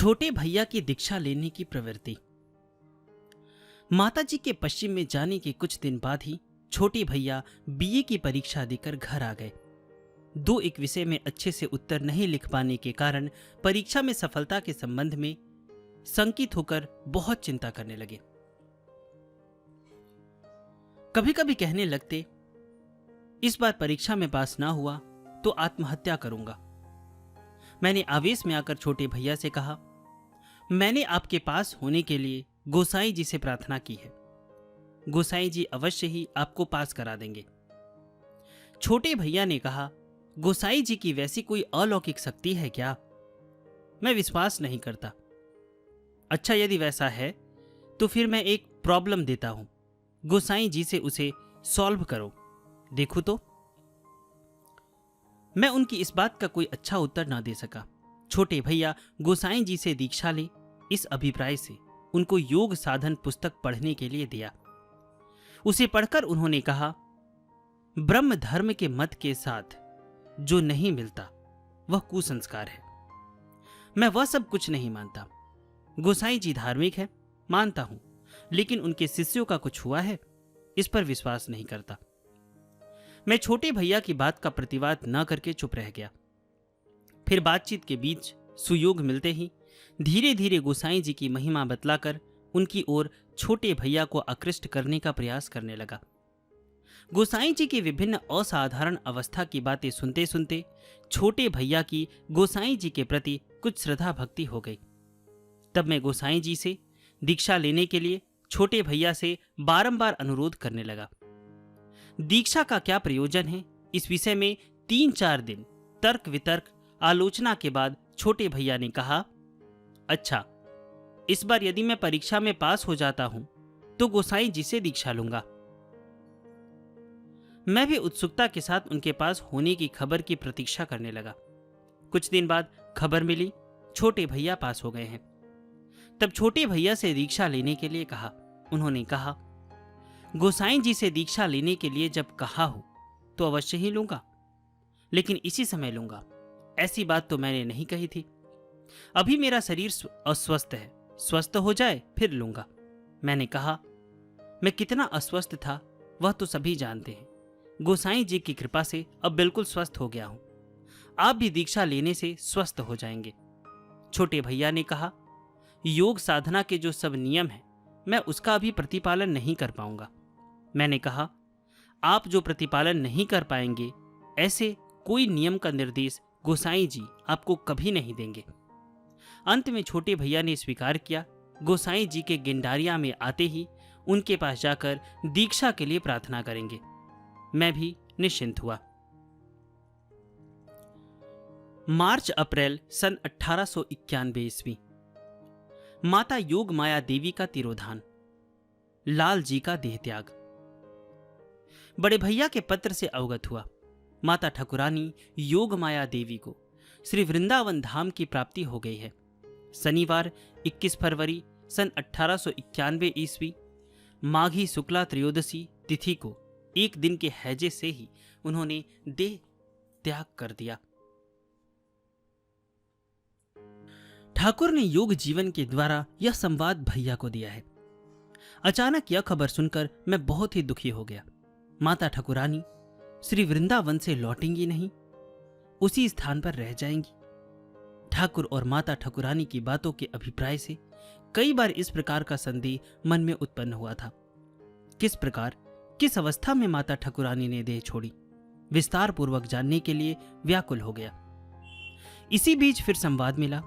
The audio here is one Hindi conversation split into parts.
छोटे भैया की दीक्षा लेने की प्रवृत्ति। माताजी के पश्चिम में जाने के कुछ दिन बाद ही छोटे भैया बीए की परीक्षा देकर घर आ गए। दो एक विषय में अच्छे से उत्तर नहीं लिख पाने के कारण परीक्षा में सफलता के संबंध में शंकित होकर बहुत चिंता करने लगे। कभी कभी कहने लगते, इस बार परीक्षा में पास ना हुआ तो आत्महत्या करूंगा। मैंने आवेश में आकर छोटे भैया से कहा, मैंने आपके पास होने के लिए गोसाई जी से प्रार्थना की है। गोसाई जी अवश्य ही आपको पास करा देंगे। छोटे भैया ने कहा, गोसाई जी की वैसी कोई अलौकिक शक्ति है क्या? मैं विश्वास नहीं करता। अच्छा, यदि वैसा है तो फिर मैं एक प्रॉब्लम देता हूं, गोसाई जी से उसे सॉल्व करो, देखो तो। मैं उनकी इस बात का कोई अच्छा उत्तर ना दे सका। छोटे भैया गोसाई जी से दीक्षा ले, इस अभिप्राय से उनको योग साधन पुस्तक पढ़ने के लिए दिया। उसे पढ़कर उन्होंने कहा, ब्रह्म धर्म के मत के साथ जो नहीं मिलता वह कुसंस्कार है। मैं वह सब कुछ नहीं मानता। गोसाई जी धार्मिक है, मानता हूं, लेकिन उनके शिष्यों का कुछ हुआ है, इस पर विश्वास नहीं करता। मैं छोटे भैया की बात का प्रतिवाद न करके चुप रह गया। फिर बातचीत के बीच सुयोग मिलते ही धीरे धीरे गोसाई जी की महिमा बतलाकर उनकी ओर छोटे भैया को आकृष्ट करने का प्रयास करने लगा। गोसाई जी की विभिन्न असाधारण अवस्था की बातें सुनते सुनते छोटे भैया की गोसाई जी के प्रति कुछ श्रद्धा भक्ति हो गई। तब मैं गोसाई जी से दीक्षा लेने के लिए छोटे भैया से बारंबार अनुरोध करने लगा। दीक्षा का क्या प्रयोजन है, इस विषय में 3-4 दिन तर्क वितर्क आलोचना के बाद छोटे भैया ने कहा, अच्छा, इस बार यदि मैं परीक्षा में पास हो जाता हूं तो गोसाई जी से दीक्षा लूंगा। मैं भी उत्सुकता के साथ उनके पास होने की खबर की प्रतीक्षा करने लगा। कुछ दिन बाद खबर मिली, छोटे भैया पास हो गए हैं। तब छोटे भैया से दीक्षा लेने के लिए कहा। उन्होंने कहा, गोसाई जी से दीक्षा लेने के लिए जब कहा हो तो अवश्य ही लूंगा, लेकिन इसी समय लूंगा, ऐसी बात तो मैंने नहीं कही थी। अभी मेरा शरीर अस्वस्थ है, स्वस्थ हो जाए फिर लूंगा। मैंने कहा, मैं कितना अस्वस्थ था वह तो सभी जानते हैं। गोसाई जी की कृपा से अब बिल्कुल स्वस्थ हो गया हूं। आप भी दीक्षा लेने से स्वस्थ हो जाएंगे। छोटे भैया ने कहा, योग साधना के जो सब नियम हैं मैं उसका अभी प्रतिपालन नहीं कर पाऊंगा। मैंने कहा, आप जो प्रतिपालन नहीं कर पाएंगे ऐसे कोई नियम का निर्देश गोसाई जी आपको कभी नहीं देंगे। अंत में छोटे भैया ने स्वीकार किया। गोसाई जी के गिंडारिया में आते ही उनके पास जाकर दीक्षा के लिए प्रार्थना करेंगे। मैं भी निश्चिंत हुआ। मार्च अप्रैल सन 1891 ईस्वी। माता योग माया देवी का तिरोधान, लाल जी का देहत्याग। बड़े भैया के पत्र से अवगत हुआ, माता ठकुरानी योग माया देवी को श्री वृंदावन धाम की प्राप्ति हो गई है। शनिवार 21 फरवरी सन 1891 ईस्वी माघी शुक्ला त्रयोदशी तिथि को एक दिन के हैजे से ही उन्होंने देह त्याग कर दिया। ठाकुर ने योग जीवन के द्वारा यह संवाद भैया को दिया है। अचानक यह खबर सुनकर मैं बहुत ही दुखी हो गया। माता ठकुरानी श्री वृंदावन से लौटेंगी नहीं, उसी स्थान पर रह जाएंगी। ठाकुर और माता ठकुरानी की बातों के अभिप्राय से कई बार इस प्रकार का संदेह मन में उत्पन्न हुआ था। किस प्रकार, किस अवस्था में माता ठकुरानी ने देह छोड़ी, विस्तार पूर्वक जानने के लिए व्याकुल हो गया। इसी बीच फिर संवाद मिला।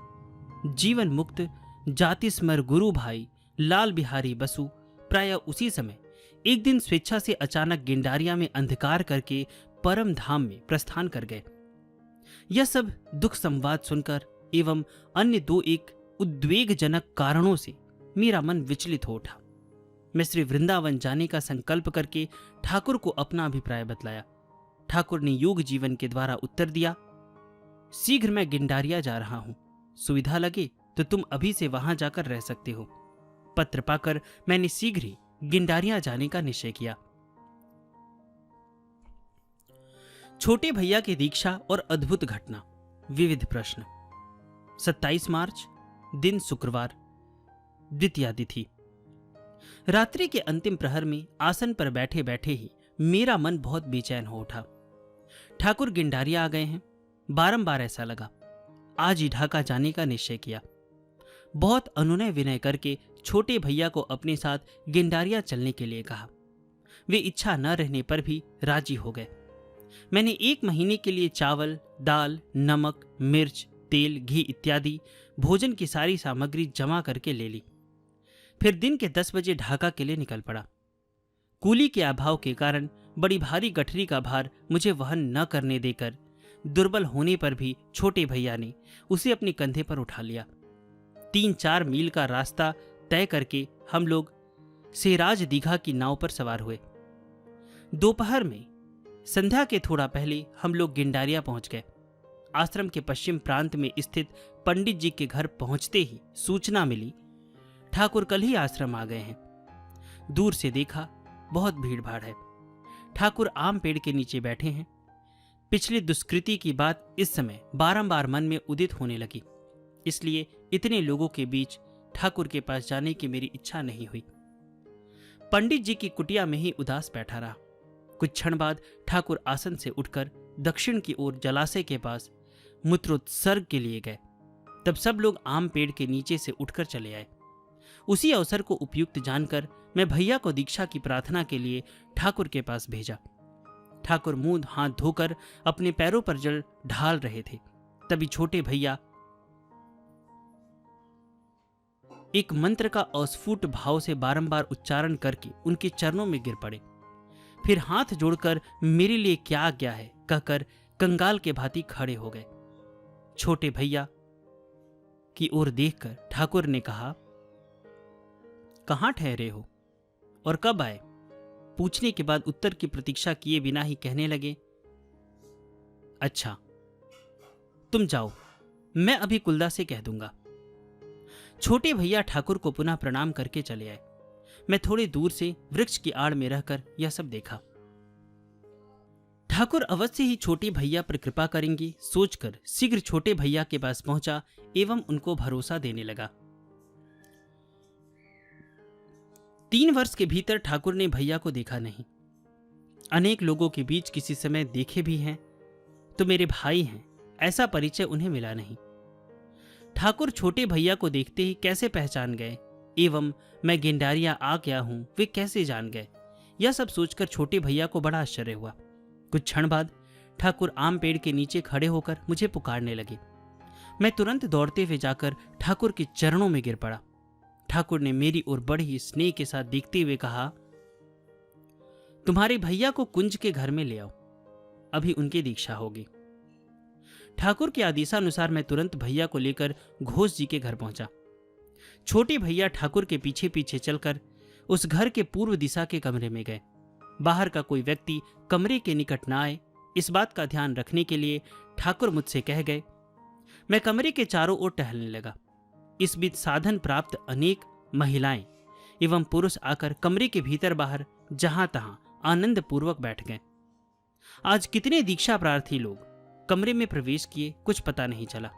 जीवन मुक्त जाति स्मर गुरु भाई लाल बिहारी बसु प्राय उसी समय एक दिन स्वेच्छा से अचानक गिंडारिया में अंधकार करके परम धाम में प्रस्थान कर गए। यह सब दुख संवाद सुनकर एवं अन्य दो एक उद्वेगजनक कारणों से मेरा मन विचलित हो उठा। मैं श्री वृंदावन जाने का संकल्प करके ठाकुर को अपना अभिप्राय बतलाया। ठाकुर ने योग जीवन के द्वारा उत्तर दिया, शीघ्र मैं गिंडारिया जा रहा हूं, सुविधा लगे तो तुम अभी से वहां जाकर रह सकते हो। पत्र पाकर मैंने शीघ्र ही गिंडारिया जाने का निश्चय किया। छोटे भैया की दीक्षा और अद्भुत घटना, विविध प्रश्न। 27 मार्च दिन शुक्रवार, द्वितीया तिथि। रात्रि के अंतिम प्रहर में आसन पर बैठे बैठे ही मेरा मन बहुत बेचैन हो उठा। ठाकुर गिंडारिया आ गए हैं। बारंबार ऐसा लगा। आज ही ढाका जाने का निश्चय किया। बहुत अनुनय विनय करके छोटे भैया को अपने साथ गिंडारिया चलने के लिए कहा। वे इच्छा न रहने पर भी राजी हो गए। मैंने 1 महीने के लिए चावल, दाल, नमक, मिर्च, तेल, घी इत्यादि भोजन की सारी सामग्री जमा करके ले ली। फिर दिन के 10 बजे ढाका के लिए निकल पड़ा। कूली के अभाव के कारण बड़ी भारी गठरी का भार मुझे वहन न करने देकर दुर्बल होने पर भी छोटे भैया ने उसे अपने कंधे पर उठा लिया। 3-4 मील का रास्ता तय करके हम लोग सेराज दीघा की नाव पर सवार हुए। दोपहर में संध्या के थोड़ा पहले हम लोग गिंडारिया पहुंच गए। आश्रम के पश्चिम प्रांत में स्थित पंडित जी के घर पहुंचते ही सूचना मिली, ठाकुर कल ही आश्रम आ गए हैं। दूर से देखा, बहुत भीड़ भाड़ है। ठाकुर आम पेड़ के नीचे बैठे हैं। पिछली दुष्कृति की बात इस समय बारंबार मन में उदित होने लगी, इसलिए इतने लोगों के बीच ठाकुर के पास जाने की मेरी इच्छा नहीं हुई। पंडित जी की कुटिया में ही उदास बैठा रहा। कुछ क्षण बाद ठाकुर आसन से उठकर दक्षिण की ओर जलाशय के पास मूत्रोत्सर्ग के लिए गए। तब सब लोग आम पेड़ के नीचे से उठकर चले आए। उसी अवसर को उपयुक्त जानकर मैं भैया को दीक्षा की प्रार्थना के लिए ठाकुर के पास भेजा। ठाकुर मुंह हाथ धोकर अपने पैरों पर जल ढाल रहे थे। तभी छोटे भैया एक मंत्र का अस्फुट भाव से बारंबार उच्चारण करके उनके चरणों में गिर पड़े। फिर हाथ जोड़कर मेरे लिए क्या आज्ञा है कहकर कंगाल के भांति खड़े हो गए। छोटे भैया की ओर देखकर ठाकुर ने कहा, कहां ठहरे हो और कब आए? पूछने के बाद उत्तर की प्रतीक्षा किए बिना ही कहने लगे, अच्छा तुम जाओ, मैं अभी कुलदा से कह दूंगा। छोटे भैया ठाकुर को पुनः प्रणाम करके चले आए। मैं थोड़ी दूर से वृक्ष की आड़ में रहकर यह सब देखा। ठाकुर अवश्य ही छोटे भैया पर कृपा करेंगे सोचकर शीघ्र छोटे भैया के पास पहुंचा एवं उनको भरोसा देने लगा। 3 वर्ष के भीतर ठाकुर ने भैया को देखा नहीं। अनेक लोगों के बीच किसी समय देखे भी हैं तो मेरे भाई हैं ऐसा परिचय उन्हें मिला नहीं। ठाकुर छोटे भैया को देखते ही कैसे पहचान गए एवं मैं गिंडारिया आ गया हूं वे कैसे जान गए, यह सब सोचकर छोटे भैया को बड़ा आश्चर्य हुआ। कुछ क्षण बाद ठाकुर आम पेड़ के नीचे खड़े होकर मुझे पुकारने लगे। मैं तुरंत दौड़ते हुए जाकर ठाकुर के चरणों में गिर पड़ा। ठाकुर ने मेरी ओर बड़े ही स्नेह के साथ देखते हुए कहा, तुम्हारे भैया को कुंज के घर में ले आओ, अभी उनकी दीक्षा होगी। ठाकुर के आदेशानुसार मैं तुरंत भैया को लेकर घोष जी के घर पहुंचा। छोटे भैया ठाकुर के पीछे पीछे चलकर उस घर के पूर्व दिशा के कमरे में गए। बाहर का कोई व्यक्ति कमरे के निकट न आए, इस बात का ध्यान रखने के लिए ठाकुर मुझसे कह गए। मैं कमरे के चारों ओर टहलने लगा। इस बीच साधन प्राप्त अनेक महिलाएं एवं पुरुष आकर कमरे के भीतर बाहर जहां तहां आनंद पूर्वक बैठ गए। आज कितने दीक्षा प्रार्थी लोग कमरे में प्रवेश किए कुछ पता नहीं चला।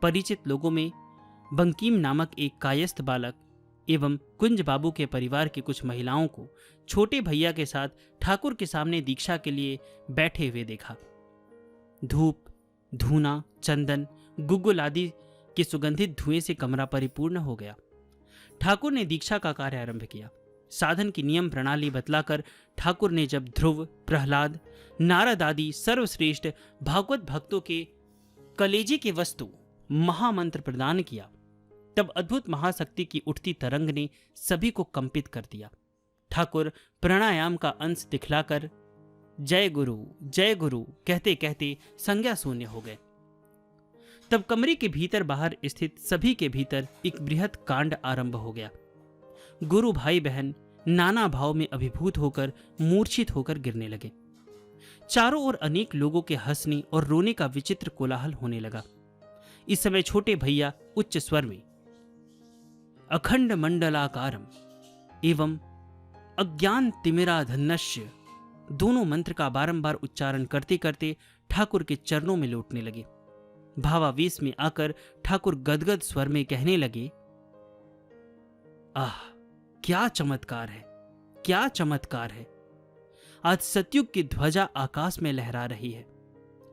परिचित लोगों में बंकीम नामक एक कायस्थ बालक एवं कुंज बाबू के परिवार की कुछ महिलाओं को छोटे भैया के साथ ठाकुर के सामने दीक्षा के लिए बैठे हुए देखा। धूप, धूना, चंदन, गुग्गुल आदि के सुगंधित धुएं से कमरा परिपूर्ण हो गया। ठाकुर ने दीक्षा का कार्य आरंभ किया। साधन की नियम प्रणाली बतलाकर ठाकुर ने जब ध्रुव, प्रहलाद, नारद आदि सर्वश्रेष्ठ भागवत भक्तों के कलेजे के वस्तु महामंत्र प्रदान किया, तब अद्भुत महाशक्ति की उठती तरंग ने सभी को कंपित कर दिया। ठाकुर प्राणायाम का अंश दिखलाकर जय गुरु कहते कहते संज्ञा शून्य हो गए। तब कमरे के भीतर बाहर स्थित सभी के भीतर एक बृहत कांड आरंभ हो गया। गुरु भाई बहन नाना भाव में अभिभूत होकर मूर्छित होकर गिरने लगे। चारों ओर अनेक लोगों के हंसने और रोने का विचित्र कोलाहल होने लगा। इस समय छोटे भैया उच्च स्वर में अखंड मंडलाकारम एवं अज्ञान तिमिराधन्यस्य दोनों मंत्र का बारंबार उच्चारण करते करते ठाकुर के चरणों में लौटने लगे। भावावेश में आकर ठाकुर गदगद स्वर में कहने लगे, आह, क्या चमत्कार है, क्या चमत्कार है। आज सतयुग की ध्वजा आकाश में लहरा रही है।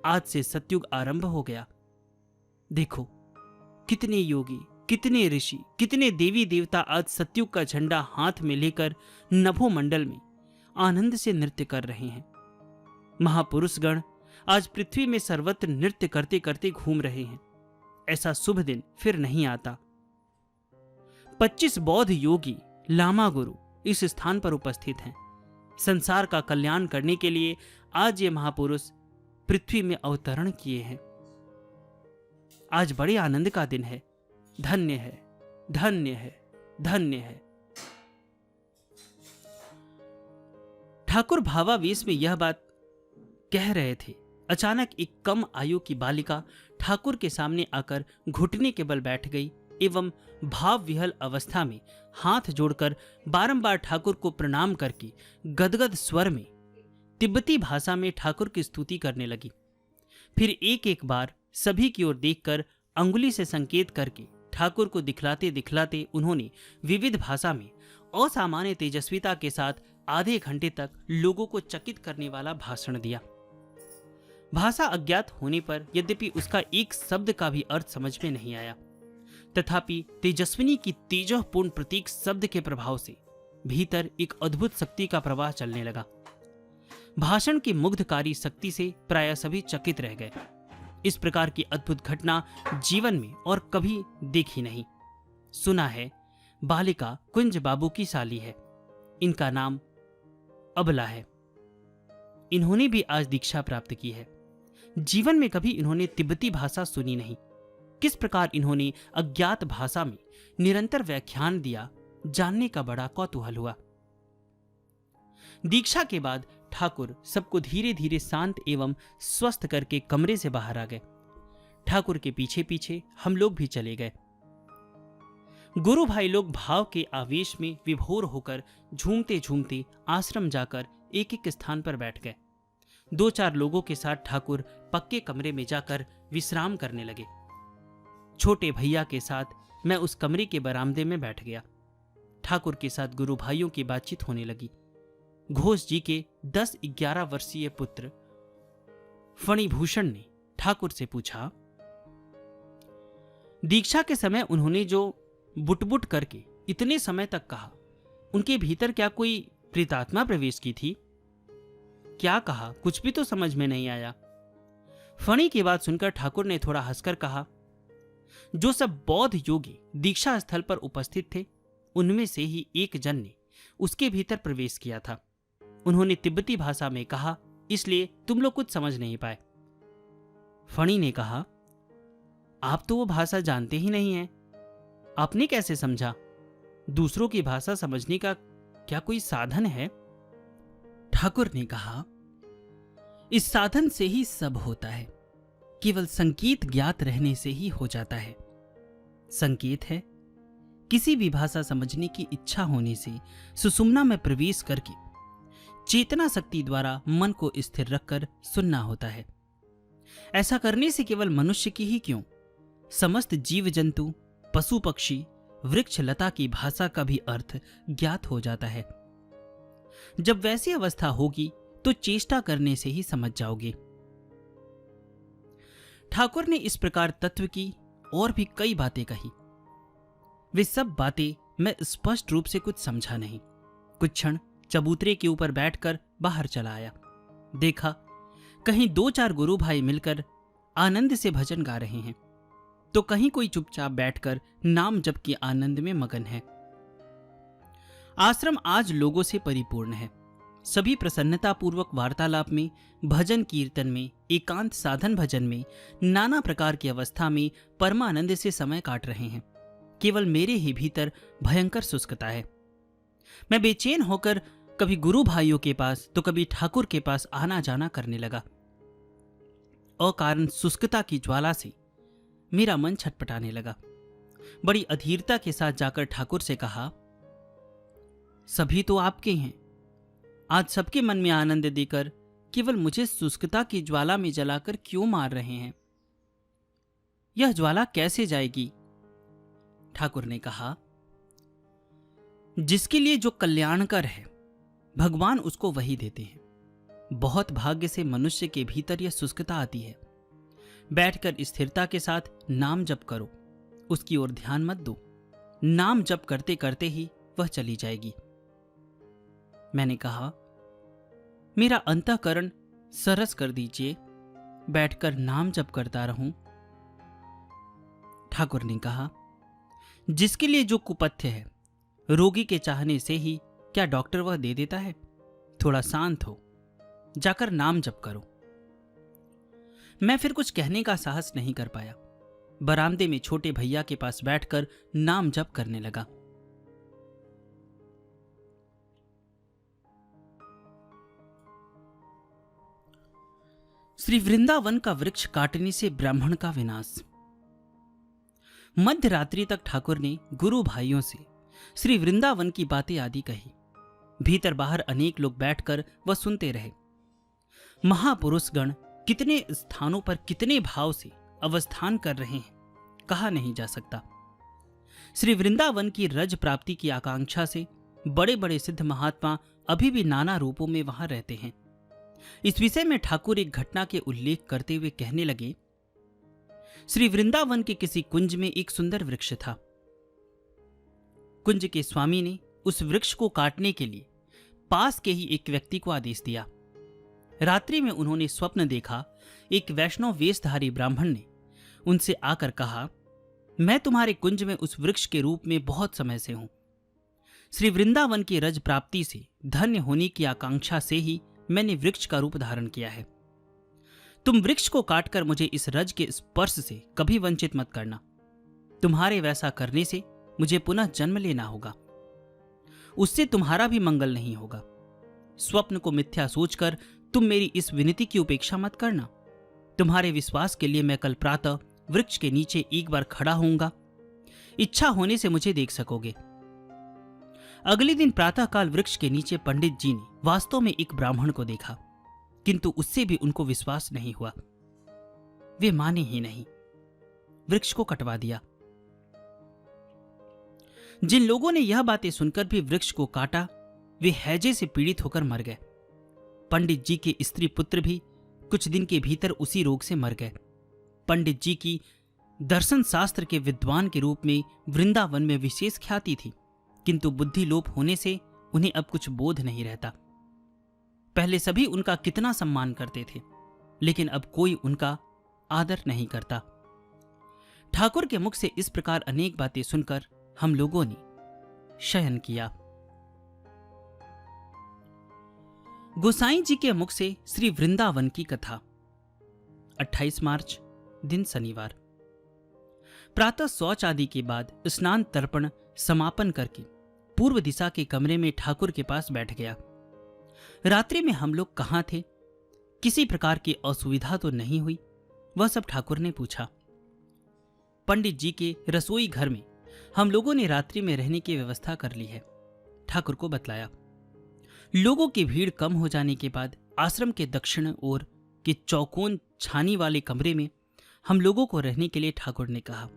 आज से सतयुग आरंभ हो गया। देखो, कितने योगी, कितने ऋषि, कितने देवी देवता आज सतयुग का झंडा हाथ में लेकर नभोमंडल में आनंद से नृत्य कर रहे हैं। महापुरुषगण आज पृथ्वी में सर्वत्र नृत्य करते करते घूम रहे हैं। ऐसा शुभ दिन फिर नहीं आता। 25 बौद्ध योगी लामा गुरु इस स्थान पर उपस्थित हैं। संसार का कल्याण करने के लिए आज ये महापुरुष पृथ्वी में अवतरण किए हैं। आज बड़े आनंद का दिन है। धन्य है, धन्य है, धन्य है। ठाकुर भावावेश में यह बात कह रहे थे। अचानक एक कम आयु की बालिका ठाकुर के सामने आकर घुटने के बल बैठ गई एवं भाव विहल अवस्था में हाथ जोड़कर बारंबार ठाकुर को प्रणाम करके गदगद स्वर में तिब्बती भाषा में ठाकुर की स्तुति करने लगी। फिर एक एक बार सभी की ओर देखकर अंगुली से संकेत करके ठाकुर को दिखलाते दिखलाते उन्होंने विविध भाषा में असामान्य तेजस्विता के साथ आधे घंटे तक लोगों को चकित करने वाला भाषण दिया। भाषा अज्ञात होने पर यद्यपि उसका एक शब्द का भी अर्थ समझ में नहीं आया, तथापि तेजस्विनी की तेजोपूर्ण प्रतीक शब्द के प्रभाव से भीतर एक अद्भुत शक्ति का प्रवाह चलने लगा। भाषण की मुग्धकारी शक्ति से प्राय सभी चकित रह गए। इस प्रकार की अद्भुत घटना जीवन में और कभी देखी नहीं। सुना है बालिका कुंज बाबू की साली है। इनका नाम अबला है। इन्होंने भी आज दीक्षा प्राप्त की है। जीवन में कभी इन्होंने तिब्बती भाषा सुनी नहीं। किस प्रकार इन्होंने अज्ञात भाषा में निरंतर व्याख्यान दिया, जानने का बड़ा कौतूहल हुआ। दीक्षा के बाद ठाकुर सबको धीरे धीरे शांत एवं स्वस्थ करके कमरे से बाहर आ गए। ठाकुर के पीछे पीछे हम लोग भी चले गए। गुरु भाई लोग भाव के आवेश में विभोर होकर झूमते झूमते आश्रम जाकर एक एक स्थान पर बैठ गए। 2-4 लोगों के साथ ठाकुर पक्के कमरे में जाकर विश्राम करने लगे। छोटे भैया के साथ मैं उस कमरे के बरामदे में बैठ गया। ठाकुर के साथ गुरु भाइयों की बातचीत होने लगी। घोष जी के 10-11 वर्षीय पुत्र फणिभूषण ने ठाकुर से पूछा, दीक्षा के समय उन्होंने जो बुटबुट करके इतने समय तक कहा, उनके भीतर क्या कोई प्रेतात्मा प्रवेश की थी? क्या कहा, कुछ भी तो समझ में नहीं आया। फणी की बात सुनकर ठाकुर ने थोड़ा हंसकर कहा, जो सब बौद्ध योगी दीक्षा स्थल पर उपस्थित थे, उनमें से ही एक जन ने उसके भीतर प्रवेश किया था। उन्होंने तिब्बती भाषा में कहा, इसलिए तुम लोग कुछ समझ नहीं पाए। फणी ने कहा, आप तो वो भाषा जानते ही नहीं हैं, आपने कैसे समझा? दूसरों की भाषा समझने का क्या कोई साधन है? ठाकुर ने कहा, इस साधन से ही सब होता है, केवल संकेत ज्ञात रहने से ही हो जाता है। संकेत है किसी भी भाषा समझने की इच्छा होने से सुषुम्ना में प्रवेश करके चेतना शक्ति द्वारा मन को स्थिर रखकर सुनना होता है। ऐसा करने से केवल मनुष्य की ही क्यों, समस्त जीव जंतु, पशु पक्षी, वृक्ष लता की भाषा का भी अर्थ ज्ञात हो जाता है। जब वैसी अवस्था होगी तो चेष्टा करने से ही समझ जाओगे। ठाकुर ने इस प्रकार तत्व की और भी कई बातें कही। वे सब बातें मैं स्पष्ट रूप से कुछ समझा नहीं। कुछ क्षण चबूतरे के ऊपर बैठकर बाहर चला आया। देखा कहीं 2-4 गुरु भाई मिलकर आनंद से भजन गा रहे हैं, तो कहीं कोई चुपचाप बैठकर नाम जप के आनंद में मगन है। आश्रम आज लोगों से परिपूर्ण है। सभी प्रसन्नतापूर्वक वार्तालाप में, भजन कीर्तन में, एकांत साधन भजन में, नाना प्रकार की अवस्था में परमानंद से समय काट रहे हैं। केवल मेरे ही भीतर भयंकर शुष्कता है। मैं बेचैन होकर कभी गुरु भाइयों के पास तो कभी ठाकुर के पास आना जाना करने लगा। अकारण शुष्कता की ज्वाला से मेरा मन छटपटाने लगा। बड़ी अधीरता के साथ जाकर ठाकुर से कहा, सभी तो आपके हैं, आज सबके मन में आनंद देकर केवल मुझे शुष्कता की ज्वाला में जलाकर क्यों मार रहे हैं? यह ज्वाला कैसे जाएगी? ठाकुर ने कहा, जिसके लिए जो कल्याणकर है भगवान उसको वही देते हैं। बहुत भाग्य से मनुष्य के भीतर यह शुष्कता आती है। बैठकर स्थिरता के साथ नाम जप करो, उसकी ओर ध्यान मत दो। नाम जप करते करते ही वह चली जाएगी। मैंने कहा, मेरा अंतःकरण सरस कर दीजिए, बैठकर नाम जप करता रहूं। ठाकुर ने कहा, जिसके लिए जो कुपथ्य है रोगी के चाहने से ही क्या डॉक्टर वह दे देता है? थोड़ा शांत हो, जाकर नाम जप करो। मैं फिर कुछ कहने का साहस नहीं कर पाया। बरामदे में छोटे भैया के पास बैठकर नाम जप करने लगा। श्री वृंदावन का वृक्ष काटने से ब्राह्मण का विनाश। मध्य रात्रि तक ठाकुर ने गुरु भाइयों से श्री वृंदावन की बातें आदि कही। भीतर बाहर अनेक लोग बैठकर वह सुनते रहे। महापुरुषगण कितने स्थानों पर कितने भाव से अवस्थान कर रहे हैं कहा नहीं जा सकता। श्री वृंदावन की रज प्राप्ति की आकांक्षा से बड़े बड़े सिद्ध महात्मा अभी भी नाना रूपों में वहां रहते हैं। इस विषय में ठाकुर एक घटना के उल्लेख करते हुए कहने लगे, श्री वृंदावन के किसी कुंज में एक सुंदर वृक्ष था। कुंज के स्वामी ने उस वृक्ष को काटने के लिए पास के ही एक व्यक्ति को आदेश दिया। रात्रि में उन्होंने स्वप्न देखा, एक वैष्णव वेशधारी ब्राह्मण ने उनसे आकर कहा, मैं तुम्हारे कुंज में उस वृक्ष के रूप में बहुत समय से हूं। श्री वृंदावन की रज प्राप्ति से धन्य होने की आकांक्षा से ही मैंने वृक्ष का रूप धारण किया है। तुम वृक्ष को काटकर मुझे इस रज के स्पर्श से कभी वंचित मत करना। तुम्हारे वैसा करने से मुझे पुनः जन्म लेना होगा, उससे तुम्हारा भी मंगल नहीं होगा। स्वप्न को मिथ्या सोचकर तुम मेरी इस विनती की उपेक्षा मत करना। तुम्हारे विश्वास के लिए मैं कल प्रातः वृक्ष के नीचे एक बार खड़ा होऊंगा। इच्छा होने से मुझे देख सकोगे। अगले दिन प्रातःकाल वृक्ष के नीचे पंडित जी ने वास्तव में एक ब्राह्मण को देखा, किंतु उससे भी उनको विश्वास नहीं हुआ। वे माने ही नहीं, वृक्ष को कटवा दिया। जिन लोगों ने यह बातें सुनकर भी वृक्ष को काटा, वे हैजे से पीड़ित होकर मर गए। पंडित जी के स्त्री पुत्र भी कुछ दिन के भीतर उसी रोग से मर गए। पंडित जी की दर्शन शास्त्र के विद्वान के रूप में वृंदावन में विशेष ख्याति थी, किंतु बुद्धि लोप होने से उन्हें अब कुछ बोध नहीं रहता। पहले सभी उनका कितना सम्मान करते थे, लेकिन अब कोई उनका आदर नहीं करता। ठाकुर के मुख से इस प्रकार अनेक बातें सुनकर हम लोगों ने शयन किया। गोसाई जी के मुख से श्री वृंदावन की कथा। 28 मार्च, दिन शनिवार। प्रातः शौच आदि के बाद स्नान तर्पण समापन करके पूर्व दिशा के कमरे में ठाकुर के पास बैठ गया। रात्रि में हम लोग कहाँ थे, किसी प्रकार की असुविधा तो नहीं हुई, वह सब ठाकुर ने पूछा। पंडित जी के रसोई घर में हम लोगों ने रात्रि में रहने की व्यवस्था कर ली है, ठाकुर को बतलाया। लोगों की भीड़ कम हो जाने के बाद आश्रम के दक्षिण ओर के चौकोन छानी वाले कमरे में हम लोगों को रहने के लिए ठाकुर ने कहा।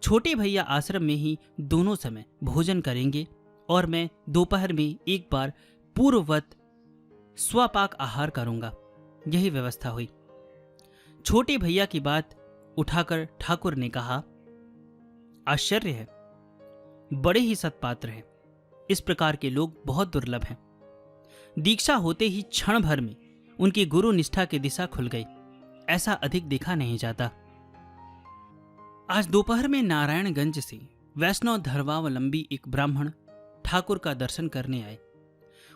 छोटे भैया आश्रम में ही दोनों समय भोजन करेंगे और मैं दोपहर में एक बार पूर्ववत स्वपाक आहार करूंगा। यही व्यवस्था हुई। छोटे भैया की बात उठाकर ठाकुर ने कहा, आश्चर्य है, बड़े ही सत्पात्र हैं। इस प्रकार के लोग बहुत दुर्लभ हैं। दीक्षा होते ही क्षण भर में उनकी गुरु निष्ठा की दिशा खुल गई। ऐसा अधिक देखा नहीं जाता। आज दोपहर में नारायणगंज से वैष्णव धर्मावलंबी एक ब्राह्मण ठाकुर का दर्शन करने आए।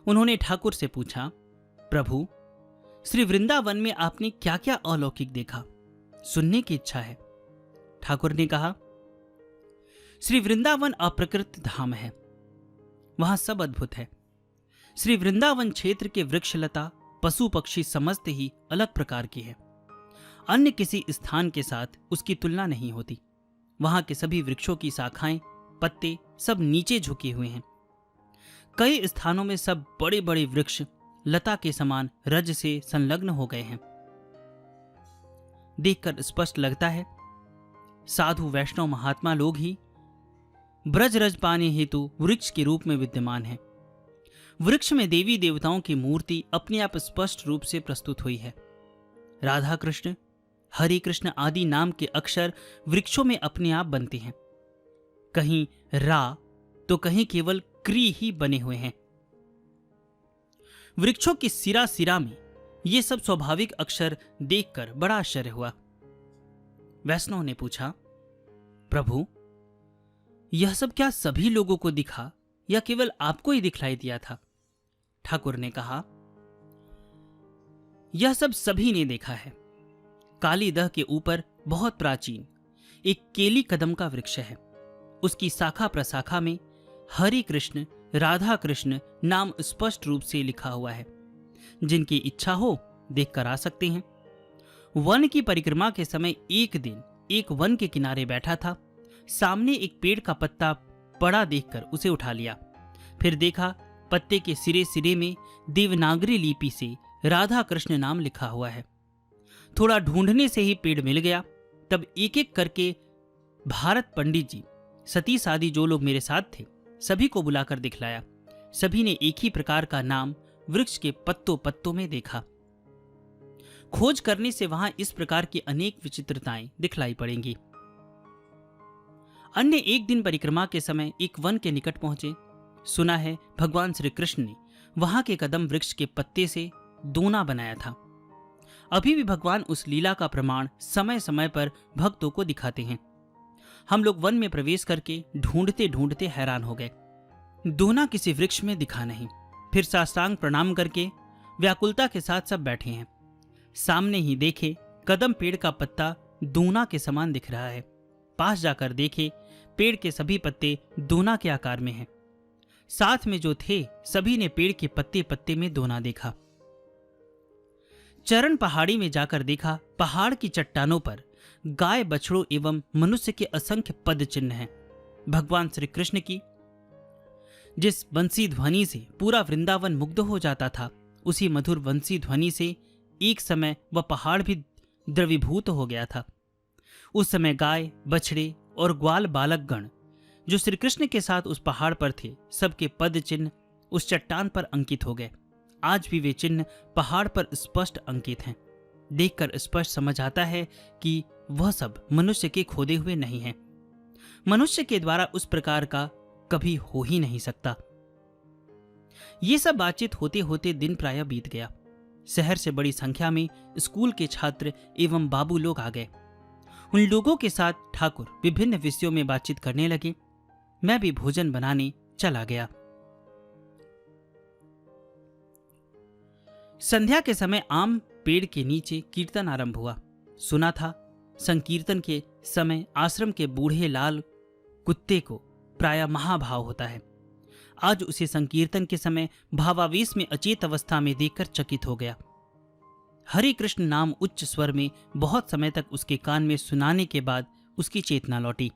उन्होंने ठाकुर से पूछा, प्रभु, श्री वृंदावन में आपने क्या क्या अलौकिक देखा? सुनने की इच्छा है। ठाकुर ने कहा, श्री वृंदावन अप्रकृत धाम है, वहां सब अद्भुत है। श्री वृंदावन क्षेत्र के वृक्षलता पशु पक्षी समस्त ही अलग प्रकार की है। अन्य किसी स्थान के साथ उसकी तुलना नहीं होती। वहां के सभी वृक्षों की शाखाएं, पत्ते सब नीचे झुके हुए हैं। कई स्थानों में सब बड़े बड़े वृक्ष लता के समान रज से संलग्न हो गए हैं। देखकर स्पष्ट लगता है साधु वैष्णव महात्मा लोग ही ब्रज रज पाने हेतु वृक्ष के रूप में विद्यमान हैं। वृक्ष में देवी देवताओं की मूर्ति अपने आप स्पष्ट रूप से प्रस्तुत हुई है। राधा कृष्ण, हरे कृष्ण आदि नाम के अक्षर वृक्षों में अपने आप बनते हैं। कहीं रा तो कहीं केवल क्री ही बने हुए हैं। वृक्षों की सिरा सिरा में ये सब स्वाभाविक अक्षर देखकर बड़ा आश्चर्य हुआ। वैष्णव ने पूछा, प्रभु, यह सब क्या सभी लोगों को दिखा या केवल आपको ही दिखलाई दिया था? ठाकुर ने कहा, यह सब सभी ने देखा है। कालीदह के ऊपर बहुत प्राचीन एक केली कदम का वृक्ष है। उसकी शाखा प्रशाखा में हरि कृष्ण, राधा कृष्ण नाम स्पष्ट रूप से लिखा हुआ है। जिनकी इच्छा हो देखकर आ सकते हैं। वन की परिक्रमा के समय एक दिन एक वन के किनारे बैठा था। सामने एक पेड़ का पत्ता पड़ा देखकर उसे उठा लिया। फिर देखा पत्ते के सिरे सिरे में देवनागरी लिपि से राधा कृष्ण नाम लिखा हुआ है। थोड़ा ढूंढने से ही पेड़ मिल गया। तब एक एक करके भारत पंडित जी, सतीश आदि जो लोग मेरे साथ थे, सभी को बुलाकर दिखलाया। सभी ने एक ही प्रकार का नाम वृक्ष के पत्तों पत्तों में देखा। खोज करने से वहां इस प्रकार की अनेक विचित्रताएं दिखलाई पड़ेंगी। अन्य एक दिन परिक्रमा के समय एक वन के निकट पहुंचे। सुना है भगवान श्री कृष्ण ने वहां के कदम वृक्ष के पत्ते से दोना बनाया था। अभी भी भगवान उस लीला का प्रमाण समय समय पर भक्तों को दिखाते हैं। हम लोग वन में प्रवेश करके ढूंढते ढूंढते हैरान हो गए। दोना किसी वृक्ष में दिखा नहीं। फिर साष्टांग प्रणाम करके व्याकुलता के साथ सब बैठे हैं। सामने ही देखे कदम पेड़ का पत्ता दोना के समान दिख रहा है। पास जाकर देखे पेड़ के सभी पत्ते दोना के आकार में हैं। साथ में जो थे सभी ने पेड़ के पत्ते पत्ते में दोना देखा। चरण पहाड़ी में जाकर देखा पहाड़ की चट्टानों पर गाय, बछड़ों एवं मनुष्य के असंख्य पद चिन्ह हैं। भगवान श्री कृष्ण की जिस बंसी ध्वनि से पूरा वृंदावन मुग्ध हो जाता था, उसी मधुर बंसी ध्वनि से एक समय वह पहाड़ भी द्रवीभूत हो गया था। उस समय गाय, बछड़े और ग्वाल बालक गण जो श्री कृष्ण के साथ उस पहाड़ पर थे, सबके पद चिन्ह उस चट्टान पर अंकित हो गए। आज भी वे चिन्ह पहाड़ पर स्पष्ट अंकित हैं। देखकर स्पष्ट समझ आता है कि वह सब मनुष्य के खोदे हुए नहीं हैं। मनुष्य के द्वारा उस प्रकार का कभी हो ही नहीं सकता। ये सब बातचीत होते होते दिन प्रायः बीत गया। शहर से बड़ी संख्या में स्कूल के छात्र एवं बाबू लोग आ गए। उन लोगों के साथ ठाकुर विभिन्न विषयों में बातचीत करने लगे। मैं भी भोजन बनाने चला गया। संध्या के समय आम पेड़ के नीचे कीर्तन आरंभ हुआ। सुना था संकीर्तन के समय आश्रम के बूढ़े लाल कुत्ते को प्रायः महाभाव होता है। आज उसे संकीर्तन के समय भावावेश में अचेत अवस्था में देखकर चकित हो गया। हरे कृष्ण नाम उच्च स्वर में बहुत समय तक उसके कान में सुनाने के बाद उसकी चेतना लौटी।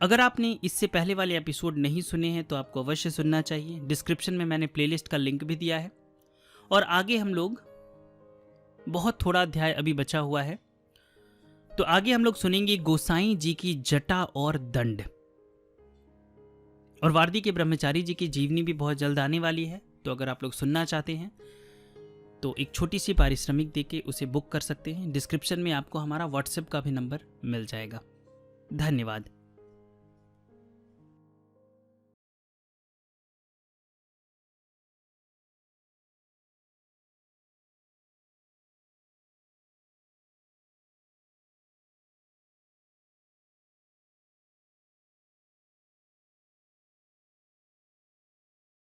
अगर आपने इससे पहले वाले एपिसोड नहीं सुने हैं तो आपको अवश्य सुनना चाहिए। डिस्क्रिप्शन में मैंने प्लेलिस्ट का लिंक भी दिया है। और आगे हम लोग बहुत थोड़ा अध्याय अभी बचा हुआ है, तो आगे हम लोग सुनेंगे गोसाई जी की जटा और दंड। और वारदी के ब्रह्मचारी जी की जीवनी भी बहुत जल्द आने वाली है। तो अगर आप लोग सुनना चाहते हैं तो एक छोटी सी पारिश्रमिक देके उसे बुक कर सकते हैं। डिस्क्रिप्शन में आपको हमारा व्हाट्सएप का भी नंबर मिल जाएगा। धन्यवाद।